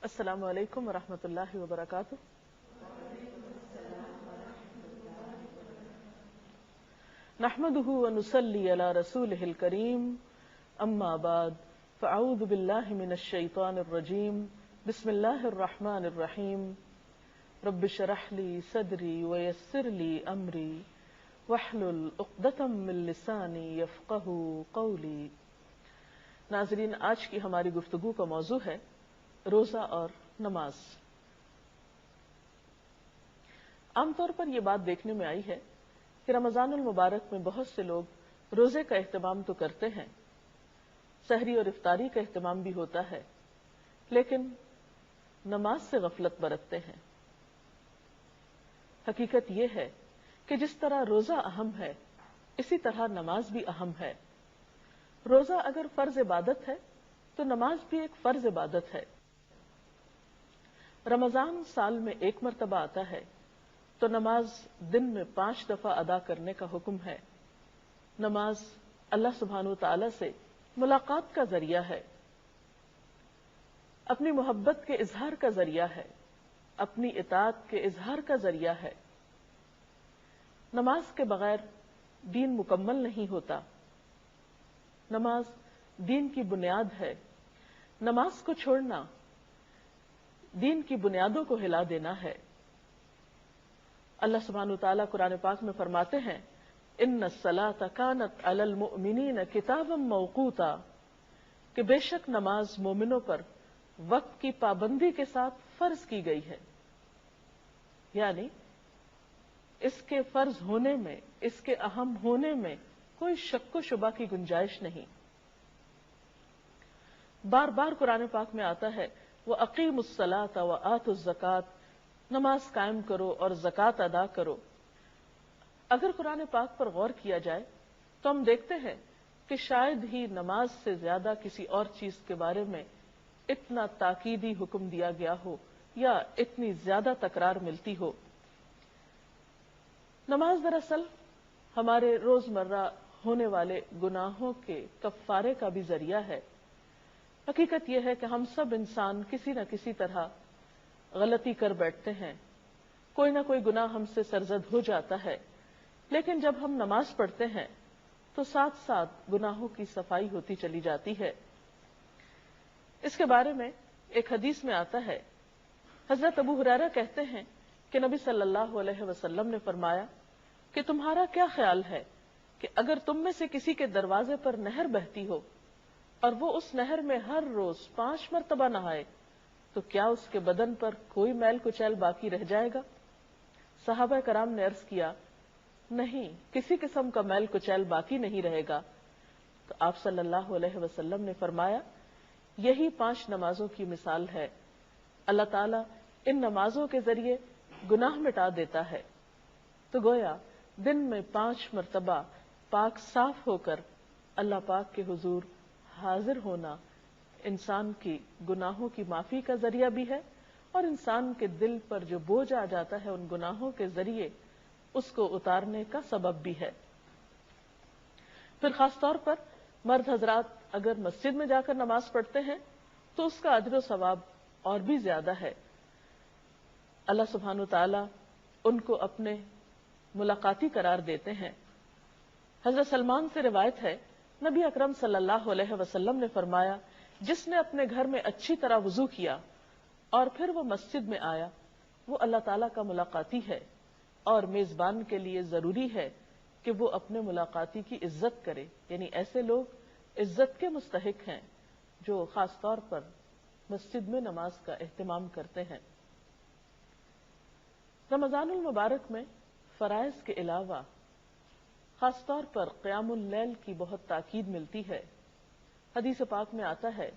السلام علیکم ورحمۃ اللہ وبرکاتہ۔ نحمده ونصلي على رسوله الكريم، اما بعد فاعوذ بالله من الشيطان الرجيم، بسم الله الرحمن الرحيم، رب اشرح لي صدري ويسر لي امري واحلل عقدة من لساني يفقهوا قولي۔ ناظرین، آج کی ہماری گفتگو کا موضوع ہے روزہ اور نماز۔ عام طور پر یہ بات دیکھنے میں آئی ہے کہ رمضان المبارک میں بہت سے لوگ روزے کا اہتمام تو کرتے ہیں، سحری اور افطاری کا اہتمام بھی ہوتا ہے، لیکن نماز سے غفلت برتتے ہیں۔ حقیقت یہ ہے کہ جس طرح روزہ اہم ہے، اسی طرح نماز بھی اہم ہے۔ روزہ اگر فرض عبادت ہے تو نماز بھی ایک فرض عبادت ہے۔ رمضان سال میں ایک مرتبہ آتا ہے تو نماز دن میں 5 دفعہ ادا کرنے کا حکم ہے۔ نماز اللہ سبحانہ و تعالی سے ملاقات کا ذریعہ ہے، اپنی محبت کے اظہار کا ذریعہ ہے، اپنی اطاعت کے اظہار کا ذریعہ ہے۔ نماز کے بغیر دین مکمل نہیں ہوتا۔ نماز دین کی بنیاد ہے۔ نماز کو چھوڑنا دین کی بنیادوں کو ہلا دینا ہے۔ اللہ سبحانہ وتعالیٰ قرآن پاک میں فرماتے ہیں، ان الصلاۃ کانت علی المؤمنین کتابا موقوتا، کہ بے شک نماز مومنوں پر وقت کی پابندی کے ساتھ فرض کی گئی ہے۔ یعنی اس کے فرض ہونے میں، اس کے اہم ہونے میں کوئی شک و شبہ کی گنجائش نہیں۔ بار بار قرآن پاک میں آتا ہے، وَأَقِيمُوا الصَّلَاةَ وَآتُوا الزَّكَاةَ، نماز قائم کرو اور زکوٰۃ ادا کرو۔ اگر قرآن پاک پر غور کیا جائے تو ہم دیکھتے ہیں کہ شاید ہی نماز سے زیادہ کسی اور چیز کے بارے میں اتنا تاکیدی حکم دیا گیا ہو یا اتنی زیادہ تکرار ملتی ہو۔ نماز دراصل ہمارے روزمرہ ہونے والے گناہوں کے کفارے کا بھی ذریعہ ہے۔ حقیقت یہ ہے کہ ہم سب انسان کسی نہ کسی طرح غلطی کر بیٹھتے ہیں، کوئی نہ کوئی گناہ ہم سے سرزد ہو جاتا ہے، لیکن جب ہم نماز پڑھتے ہیں تو ساتھ ساتھ گناہوں کی صفائی ہوتی چلی جاتی ہے۔ اس کے بارے میں ایک حدیث میں آتا ہے، حضرت ابو ہریرہ کہتے ہیں کہ نبی صلی اللہ علیہ وسلم نے فرمایا کہ تمہارا کیا خیال ہے کہ اگر تم میں سے کسی کے دروازے پر نہر بہتی ہو اور وہ اس نہر میں ہر روز 5 مرتبہ نہائے تو کیا اس کے بدن پر کوئی میل کچیل باقی رہ جائے گا؟ صحابہ کرام نے عرض کیا، نہیں، کسی قسم کا میل کچیل باقی نہیں رہے گا۔ تو آپ صلی اللہ علیہ وسلم نے فرمایا، یہی 5 نمازوں کی مثال ہے۔ اللہ تعالیٰ ان نمازوں کے ذریعے گناہ مٹا دیتا ہے۔ تو گویا دن میں 5 مرتبہ پاک صاف ہو کر اللہ پاک کے حضور حاضر ہونا انسان کی گناہوں کی معافی کا ذریعہ بھی ہے، اور انسان کے دل پر جو بوجھ آ جاتا ہے ان گناہوں کے ذریعے اس کو اتارنے کا سبب بھی ہے۔ پھر خاص طور پر مرد حضرات اگر مسجد میں جا کر نماز پڑھتے ہیں تو اس کا اجر و ثواب اور بھی زیادہ ہے۔ اللہ سبحانہ وتعالی ان کو اپنے ملاقاتی قرار دیتے ہیں۔ حضرت سلمان سے روایت ہے، نبی اکرم صلی اللہ علیہ وسلم نے فرمایا، جس نے اپنے گھر میں اچھی طرح وضو کیا اور پھر وہ مسجد میں آیا، وہ اللہ تعالیٰ کا ملاقاتی ہے، اور میزبان کے لیے ضروری ہے کہ وہ اپنے ملاقاتی کی عزت کرے۔ یعنی ایسے لوگ عزت کے مستحق ہیں جو خاص طور پر مسجد میں نماز کا اہتمام کرتے ہیں۔ رمضان المبارک میں فرائض کے علاوہ خاص طور پر قیام اللیل کی بہت تاکید ملتی ہے۔ حدیث پاک میں آتا ہے،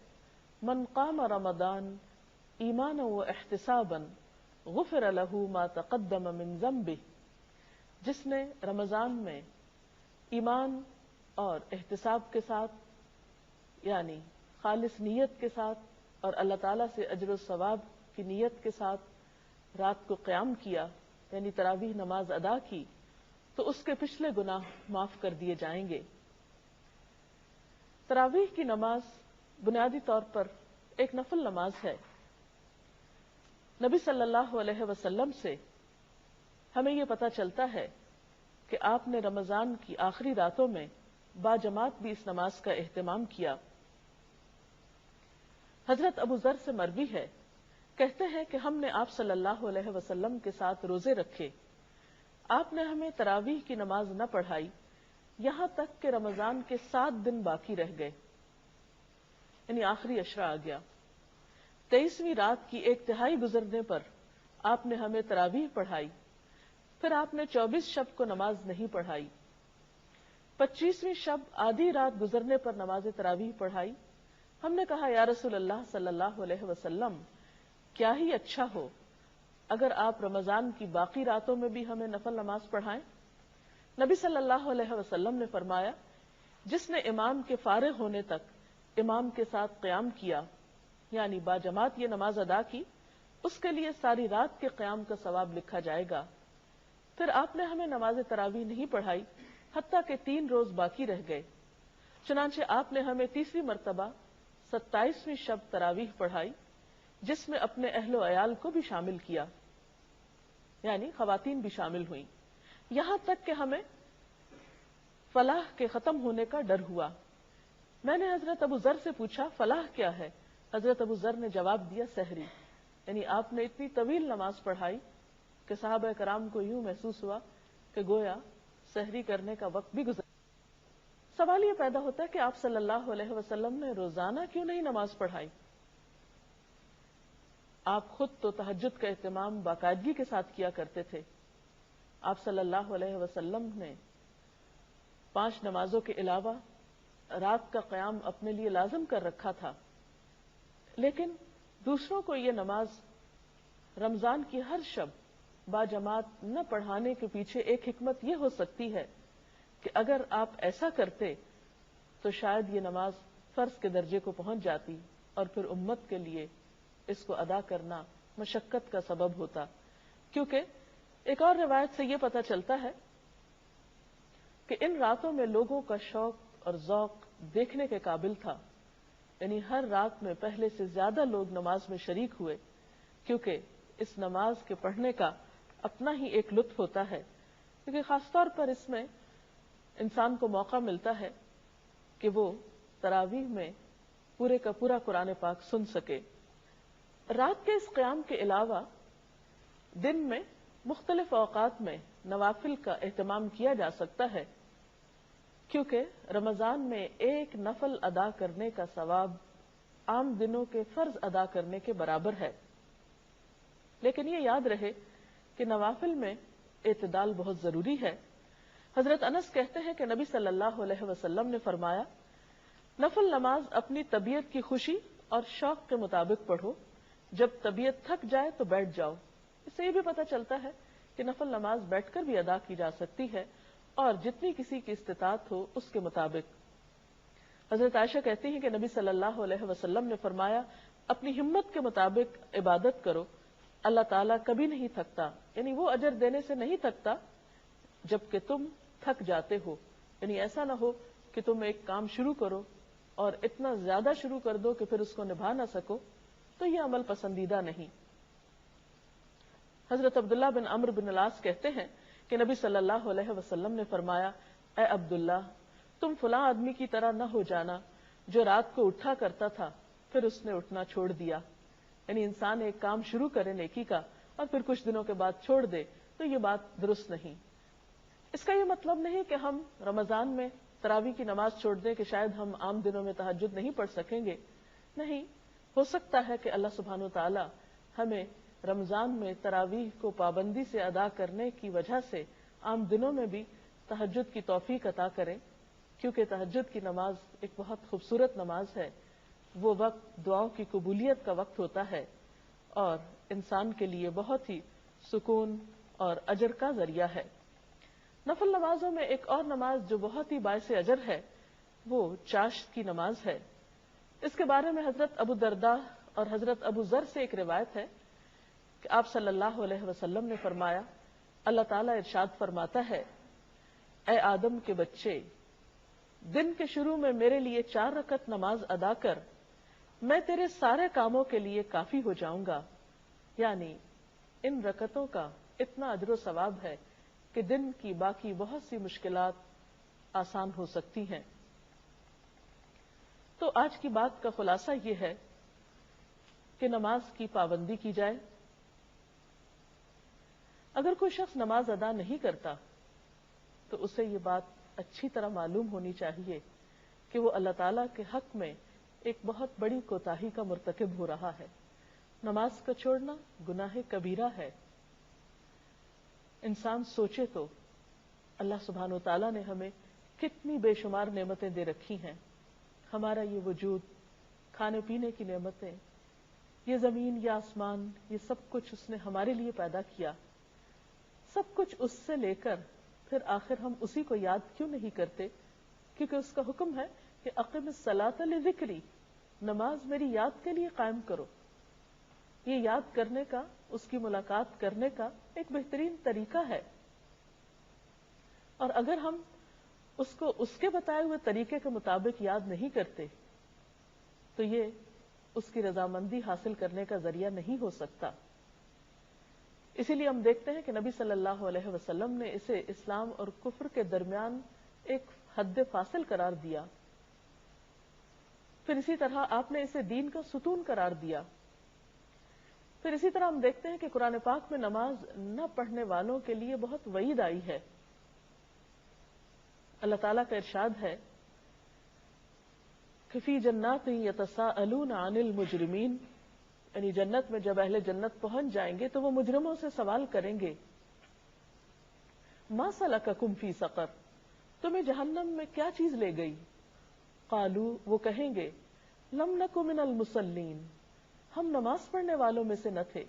من قام رمضان ایمانا و احتسابا غفر له ما تقدم من ذنبه، جس نے رمضان میں ایمان اور احتساب کے ساتھ، یعنی خالص نیت کے ساتھ اور اللہ تعالیٰ سے اجر و ثواب کی نیت کے ساتھ رات کو قیام کیا، یعنی تراویح نماز ادا کی، تو اس کے پچھلے گناہ معاف کر دیے جائیں گے۔ تراویح کی نماز بنیادی طور پر ایک نفل نماز ہے، نبی صلی اللہ علیہ وسلم سے ہمیں یہ پتہ چلتا ہے کہ آپ نے رمضان کی آخری راتوں میں باجماعت بھی اس نماز کا اہتمام کیا۔ حضرت ابو ذر سے مروی ہے، کہتے ہیں کہ ہم نے آپ صلی اللہ علیہ وسلم کے ساتھ روزے رکھے، آپ نے ہمیں تراویح کی نماز نہ پڑھائی یہاں تک کہ رمضان کے 7 دن باقی رہ گئے، یعنی آخری عشرہ آ گیا۔ 23ویں رات کی 1/3 گزرنے پر آپ نے ہمیں تراویح پڑھائی، پھر آپ نے 24 شب کو نماز نہیں پڑھائی۔ 25ویں شب آدھی رات گزرنے پر نماز تراویح پڑھائی۔ ہم نے کہا یا رسول اللہ صلی اللہ علیہ وسلم، کیا ہی اچھا ہو اگر آپ رمضان کی باقی راتوں میں بھی ہمیں نفل نماز پڑھائیں۔ نبی صلی اللہ علیہ وسلم نے فرمایا، جس نے امام کے فارغ ہونے تک امام کے ساتھ قیام کیا، یعنی باجماعت یہ نماز ادا کی، اس کے لیے ساری رات کے قیام کا ثواب لکھا جائے گا۔ پھر آپ نے ہمیں نماز تراویح نہیں پڑھائی حتیٰ کہ 3 روز باقی رہ گئے، چنانچہ آپ نے ہمیں تیسری مرتبہ 27ویں شب تراویح پڑھائی، جس میں اپنے اہل و عیال کو بھی شامل کیا، یعنی خواتین بھی شامل ہوئیں، یہاں تک کہ ہمیں فلاح کے ختم ہونے کا ڈر ہوا۔ میں نے حضرت ابو ذر سے پوچھا فلاح کیا ہے؟ حضرت ابو ذر نے جواب دیا سحری، یعنی آپ نے اتنی طویل نماز پڑھائی کہ صحابہ کرام کو یوں محسوس ہوا کہ گویا سحری کرنے کا وقت بھی گزر۔ سوال یہ پیدا ہوتا ہے کہ آپ صلی اللہ علیہ وسلم نے روزانہ کیوں نہیں نماز پڑھائی؟ آپ خود تو تہجد کا اہتمام باقاعدگی کے ساتھ کیا کرتے تھے۔ آپ صلی اللہ علیہ وسلم نے 5 نمازوں کے علاوہ رات کا قیام اپنے لیے لازم کر رکھا تھا، لیکن دوسروں کو یہ نماز رمضان کی ہر شب باجماعت نہ پڑھانے کے پیچھے ایک حکمت یہ ہو سکتی ہے کہ اگر آپ ایسا کرتے تو شاید یہ نماز فرض کے درجے کو پہنچ جاتی اور پھر امت کے لیے اس کو ادا کرنا مشقت کا سبب ہوتا، کیونکہ ایک اور روایت سے یہ پتہ چلتا ہے کہ ان راتوں میں لوگوں کا شوق اور ذوق دیکھنے کے قابل تھا، یعنی ہر رات میں پہلے سے زیادہ لوگ نماز میں شریک ہوئے، کیونکہ اس نماز کے پڑھنے کا اپنا ہی ایک لطف ہوتا ہے، کیونکہ خاص طور پر اس میں انسان کو موقع ملتا ہے کہ وہ تراویح میں پورے کا پورا قرآن پاک سن سکے۔ رات کے اس قیام کے علاوہ دن میں مختلف اوقات میں نوافل کا اہتمام کیا جا سکتا ہے، کیونکہ رمضان میں ایک نفل ادا کرنے کا ثواب عام دنوں کے فرض ادا کرنے کے برابر ہے، لیکن یہ یاد رہے کہ نوافل میں اعتدال بہت ضروری ہے۔ حضرت انس کہتے ہیں کہ نبی صلی اللہ علیہ وسلم نے فرمایا، نفل نماز اپنی طبیعت کی خوشی اور شوق کے مطابق پڑھو، جب طبیعت تھک جائے تو بیٹھ جاؤ۔ اس سے یہ بھی پتہ چلتا ہے کہ نفل نماز بیٹھ کر بھی ادا کی جا سکتی ہے، اور جتنی کسی کی استطاعت ہو اس کے مطابق۔ حضرت عائشہ کہتی ہیں کہ نبی صلی اللہ علیہ وسلم نے فرمایا، اپنی ہمت کے مطابق عبادت کرو، اللہ تعالیٰ کبھی نہیں تھکتا، یعنی وہ اجر دینے سے نہیں تھکتا جبکہ تم تھک جاتے ہو، یعنی ایسا نہ ہو کہ تم ایک کام شروع کرو اور اتنا زیادہ شروع کر دو کہ پھر اس کو نبھا نہ سکو، تو یہ عمل پسندیدہ نہیں۔ حضرت عبداللہ بن عمرو بن العاص کہتے ہیں کہ نبی صلی اللہ علیہ وسلم نے فرمایا، اے عبداللہ، تم فلاں آدمی کی طرح نہ ہو جانا جو رات کو اٹھا کرتا تھا پھر اس نے اٹھنا چھوڑ دیا، یعنی انسان ایک کام شروع کرے نیکی کا اور پھر کچھ دنوں کے بعد چھوڑ دے، تو یہ بات درست نہیں۔ اس کا یہ مطلب نہیں کہ ہم رمضان میں تراویح کی نماز چھوڑ دیں کہ شاید ہم عام دنوں میں تہجد نہیں پڑھ سکیں گے، نہیں، ہو سکتا ہے کہ اللہ سبحانہ و تعالی ہمیں رمضان میں تراویح کو پابندی سے ادا کرنے کی وجہ سے عام دنوں میں بھی تہجد کی توفیق عطا کریں، کیونکہ تہجد کی نماز ایک بہت خوبصورت نماز ہے، وہ وقت دعاؤں کی قبولیت کا وقت ہوتا ہے اور انسان کے لیے بہت ہی سکون اور اجر کا ذریعہ ہے۔ نفل نمازوں میں ایک اور نماز جو بہت ہی باعث اجر ہے وہ چاشت کی نماز ہے۔ اس کے بارے میں حضرت ابو درداء اور حضرت ابو ذر سے ایک روایت ہے کہ آپ صلی اللہ علیہ وسلم نے فرمایا، اللہ تعالیٰ ارشاد فرماتا ہے، اے آدم کے بچے، دن کے شروع میں میرے لیے 4 رکعت نماز ادا کر، میں تیرے سارے کاموں کے لیے کافی ہو جاؤں گا، یعنی ان رکعتوں کا اتنا اجر و ثواب ہے کہ دن کی باقی بہت سی مشکلات آسان ہو سکتی ہیں۔ تو آج کی بات کا خلاصہ یہ ہے کہ نماز کی پابندی کی جائے۔ اگر کوئی شخص نماز ادا نہیں کرتا تو اسے یہ بات اچھی طرح معلوم ہونی چاہیے کہ وہ اللہ تعالیٰ کے حق میں ایک بہت بڑی کوتاہی کا مرتکب ہو رہا ہے۔ نماز کا چھوڑنا گناہ کبیرہ ہے۔ انسان سوچے تو اللہ سبحانہ و تعالیٰ نے ہمیں کتنی بے شمار نعمتیں دے رکھی ہیں۔ ہمارا یہ وجود، کھانے پینے کی نعمتیں، یہ زمین، یہ آسمان، یہ سب کچھ اس نے ہمارے لیے پیدا کیا۔ سب کچھ اس سے لے کر پھر آخر ہم اسی کو یاد کیوں نہیں کرتے؟ کیونکہ اس کا حکم ہے کہ اقم الصلاۃ لذکری، نماز میری یاد کے لیے قائم کرو۔ یہ یاد کرنے کا، اس کی ملاقات کرنے کا ایک بہترین طریقہ ہے، اور اگر ہم اس کو اس کے بتائے ہوئے طریقے کے مطابق یاد نہیں کرتے تو یہ اس کی رضامندی حاصل کرنے کا ذریعہ نہیں ہو سکتا۔ اسی لیے ہم دیکھتے ہیں کہ نبی صلی اللہ علیہ وسلم نے اسے اسلام اور کفر کے درمیان ایک حد فاصل قرار دیا۔ پھر اسی طرح آپ نے اسے دین کا ستون قرار دیا۔ پھر اسی طرح ہم دیکھتے ہیں کہ قرآن پاک میں نماز نہ پڑھنے والوں کے لیے بہت وعید آئی ہے۔ اللہ تعالیٰ کا ارشاد ہے کہ فی جنات یتساءلون عن المجرمین، یعنی جنت میں جب اہل جنت پہنچ جائیں گے تو وہ مجرموں سے سوال کریں گے، ما سلککم فی سقر، تمہیں جہنم میں کیا چیز لے گئی؟ قالوا، وہ کہیں گے، لم نک من المصلین، ہم نماز پڑھنے والوں میں سے نہ تھے،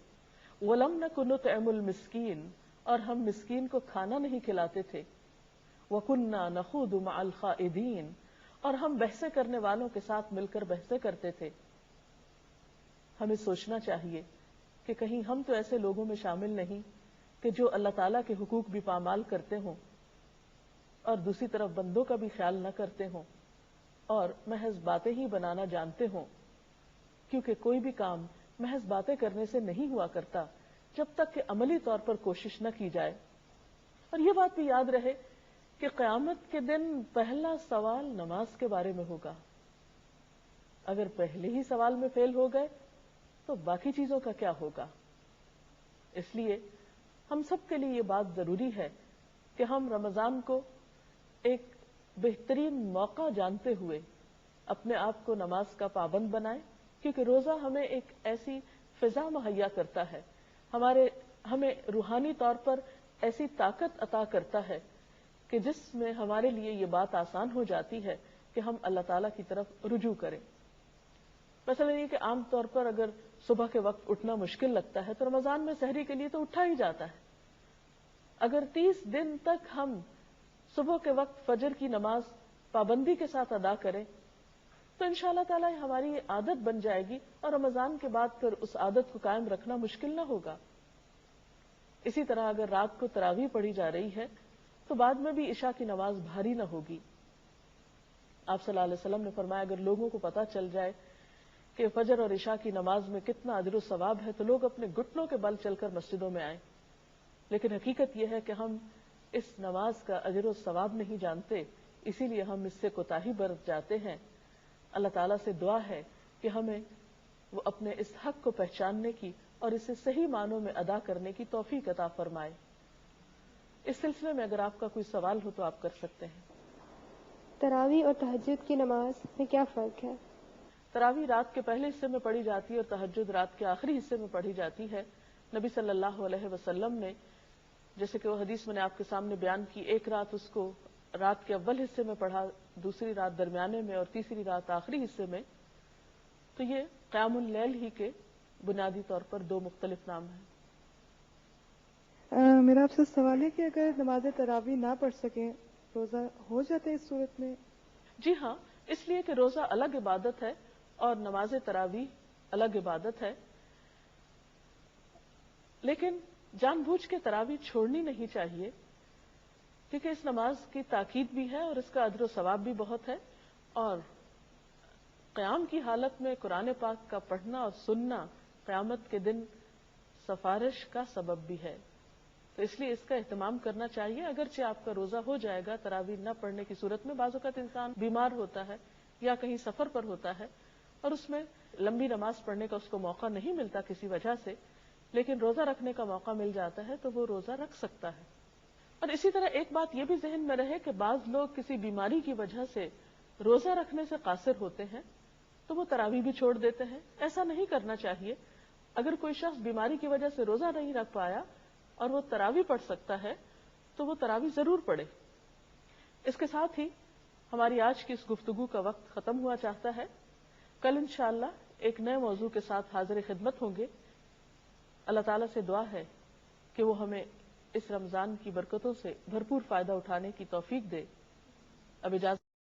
ولم نک نطعم المسکین، اور ہم مسکین کو کھانا نہیں کھلاتے تھے، وَكُنَّا نَخُوضُ مَعَ الْخَائِضِينَ، اور ہم بحثیں کرنے والوں کے ساتھ مل کر بحثیں کرتے تھے۔ ہمیں سوچنا چاہیے کہ کہیں ہم تو ایسے لوگوں میں شامل نہیں کہ جو اللہ تعالیٰ کے حقوق بھی پامال کرتے ہوں اور دوسری طرف بندوں کا بھی خیال نہ کرتے ہوں اور محض باتیں ہی بنانا جانتے ہوں، کیونکہ کوئی بھی کام محض باتیں کرنے سے نہیں ہوا کرتا جب تک کہ عملی طور پر کوشش نہ کی جائے۔ اور یہ بات بھی یاد رہے کہ قیامت کے دن پہلا سوال نماز کے بارے میں ہوگا۔ اگر پہلے ہی سوال میں فیل ہو گئے تو باقی چیزوں کا کیا ہوگا؟ اس لیے ہم سب کے لیے یہ بات ضروری ہے کہ ہم رمضان کو ایک بہترین موقع جانتے ہوئے اپنے آپ کو نماز کا پابند بنائیں، کیونکہ روزہ ہمیں ایک ایسی فضا مہیا کرتا ہے، ہمیں روحانی طور پر ایسی طاقت عطا کرتا ہے کہ جس میں ہمارے لیے یہ بات آسان ہو جاتی ہے کہ ہم اللہ تعالیٰ کی طرف رجوع کریں۔ مثلا یہ کہ عام طور پر اگر صبح کے وقت اٹھنا مشکل لگتا ہے تو رمضان میں سحری کے لیے تو اٹھا ہی جاتا ہے۔ اگر 30 دن تک ہم صبح کے وقت فجر کی نماز پابندی کے ساتھ ادا کریں تو انشاءاللہ تعالیٰ ہماری یہ عادت بن جائے گی، اور رمضان کے بعد پھر اس عادت کو قائم رکھنا مشکل نہ ہوگا۔ اسی طرح اگر رات کو تراویح پڑھی جا رہی ہے تو بعد میں بھی عشاء کی نماز بھاری نہ ہوگی۔ آپ صلی اللہ علیہ وسلم نے فرمایا اگر لوگوں کو پتہ چل جائے کہ فجر اور عشاء کی نماز میں کتنا اجر و ثواب ہے تو لوگ اپنے گھٹنوں کے بل چل کر مسجدوں میں آئیں، لیکن حقیقت یہ ہے کہ ہم اس نماز کا اجر و ثواب نہیں جانتے، اسی لیے ہم اس سے کوتاہی برت جاتے ہیں۔ اللہ تعالیٰ سے دعا ہے کہ ہمیں وہ اپنے اس حق کو پہچاننے کی اور اسے صحیح معنوں میں ادا کرنے کی توفیق عطا فرمائے۔ اس سلسلے میں اگر آپ کا کوئی سوال ہو تو آپ کر سکتے ہیں۔ تراویح اور تہجد کی نماز میں کیا فرق ہے؟ تراویح رات کے پہلے حصے میں پڑھی جاتی ہے اور تہجد رات کے آخری حصے میں پڑھی جاتی ہے۔ نبی صلی اللہ علیہ وسلم نے، جیسے کہ وہ حدیث میں نے آپ کے سامنے بیان کی، ایک رات اس کو رات کے اول حصے میں پڑھا، دوسری رات درمیانے میں اور تیسری رات آخری حصے میں۔ تو یہ قیام اللیل ہی کے بنیادی طور پر دو مختلف نام ہیں۔ میرا آپ سے سوال ہے کہ اگر نماز تراویح نہ پڑھ سکیں روزہ ہو جاتا ہے اس صورت میں؟ جی ہاں، اس لیے کہ روزہ الگ عبادت ہے اور نماز تراویح الگ عبادت ہے، لیکن جان بوجھ کے تراویح چھوڑنی نہیں چاہیے، کیونکہ اس نماز کی تاکید بھی ہے اور اس کا اجر و ثواب بھی بہت ہے، اور قیام کی حالت میں قرآن پاک کا پڑھنا اور سننا قیامت کے دن سفارش کا سبب بھی ہے، تو اس لیے اس کا اہتمام کرنا چاہیے. اگرچہ آپ کا روزہ ہو جائے گا تراویح نہ پڑھنے کی صورت میں، بعض اوقات انسان بیمار ہوتا ہے یا کہیں سفر پر ہوتا ہے اور اس میں لمبی نماز پڑھنے کا اس کو موقع نہیں ملتا کسی وجہ سے، لیکن روزہ رکھنے کا موقع مل جاتا ہے تو وہ روزہ رکھ سکتا ہے. اور اسی طرح ایک بات یہ بھی ذہن میں رہے کہ بعض لوگ کسی بیماری کی وجہ سے روزہ رکھنے سے قاصر ہوتے ہیں تو وہ تراویح بھی چھوڑ دیتے ہیں. ایسا نہیں کرنا چاہیے. اگر کوئی شخص بیماری کی وجہ سے روزہ نہیں رکھ پایا اور وہ تراویح پڑھ سکتا ہے تو وہ تراویح ضرور پڑھے. اس کے ساتھ ہی ہماری آج کی اس گفتگو کا وقت ختم ہوا چاہتا ہے. کل انشاءاللہ ایک نئے موضوع کے ساتھ حاضر خدمت ہوں گے. اللہ تعالیٰ سے دعا ہے کہ وہ ہمیں اس رمضان کی برکتوں سے بھرپور فائدہ اٹھانے کی توفیق دے. اب اجازت